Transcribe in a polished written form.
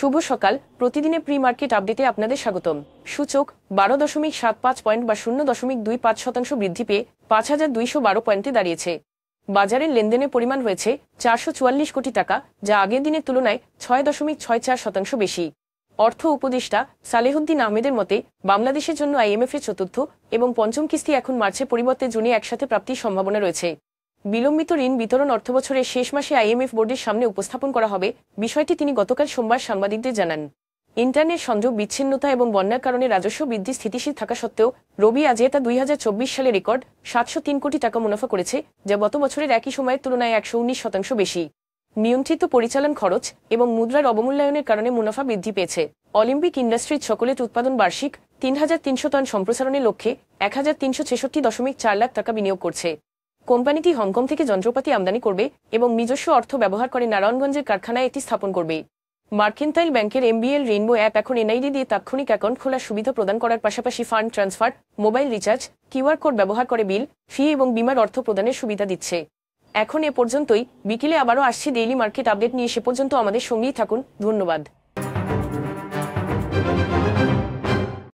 শুভ সকাল। প্রতিদিনের pre market আপডেটে আপনাদের স্বাগতম। সূচক 12.75 পয়েন্ট বা 0.25% বৃদ্ধি পেয়ে 5,212 পয়েন্টে দাঁড়িয়েছে। বাজারের লেনদেনের পরিমাণ হয়েছে 444 কোটি টাকা, যা আগের দিনের তুলনায় 6.64% বেশি। অর্থ উপদেষ্টা সালেহুদ্দিন আহমেদের মতে, বাংলাদেশের জন্য আইএমএফের চতুর্থ এবং পঞ্চম কিস্তি এখন মার্চের পরিবর্তে জুনে একসাথে প্রাপ্তির সম্ভাবনা রয়েছে। বিলম্বিত ঋণ বিতরণ অর্থবছরের শেষ মাসে আইএমএফ বোর্ডের সামনে উপস্থাপন করা হবে, বিষয়টি তিনি গতকাল সোমবার সাংবাদিকদের জানান। ইন্টারনেট সংযোগ বিচ্ছিন্নতা এবং বন্যার কারণে রাজস্ব বৃদ্ধি স্থিতিশীল থাকা সত্ত্বেও রবি আজেতা 2024 সালে রেকর্ড 703 কোটি টাকা মুনাফা করেছে, যা গত বছরের একই সময়ের তুলনায় 119% বেশি। নিয়ন্ত্রিত পরিচালন খরচ এবং মুদ্রার অবমূল্যায়নের কারণে মুনাফা বৃদ্ধি পেয়েছে। অলিম্পিক ইন্ডাস্ট্রিজ চকোলেট উৎপাদন বার্ষিক 3,300 টন সম্প্রসারণের লক্ষ্যে 1,366.4 লাখ টাকা বিনিয়োগ করছে। কোম্পানিটি হংকং থেকে যন্ত্রপাতি আমদানি করবে এবং নিজস্ব অর্থ ব্যবহার করে নারায়ণগঞ্জের কারখানায় এটি স্থাপন করবে। মার্কেন্টাইল ব্যাংকের এমবিএল রেইনবো অ্যাপ এখন এনআইডি দিয়ে তাৎক্ষণিক অ্যাকাউন্ট খোলার সুবিধা প্রদান করার পাশাপাশি fund transfer, mobile recharge, QR code ব্যবহার করে বিল, ফি এবং বিমার অর্থ প্রদানের সুবিধা দিচ্ছে। এখন এ পর্যন্তই। বিকেলে আবারও আসছি ডেইলি মার্কেট আপডেট নিয়ে। সে পর্যন্ত আমাদের সঙ্গেই থাকুন। ধন্যবাদ।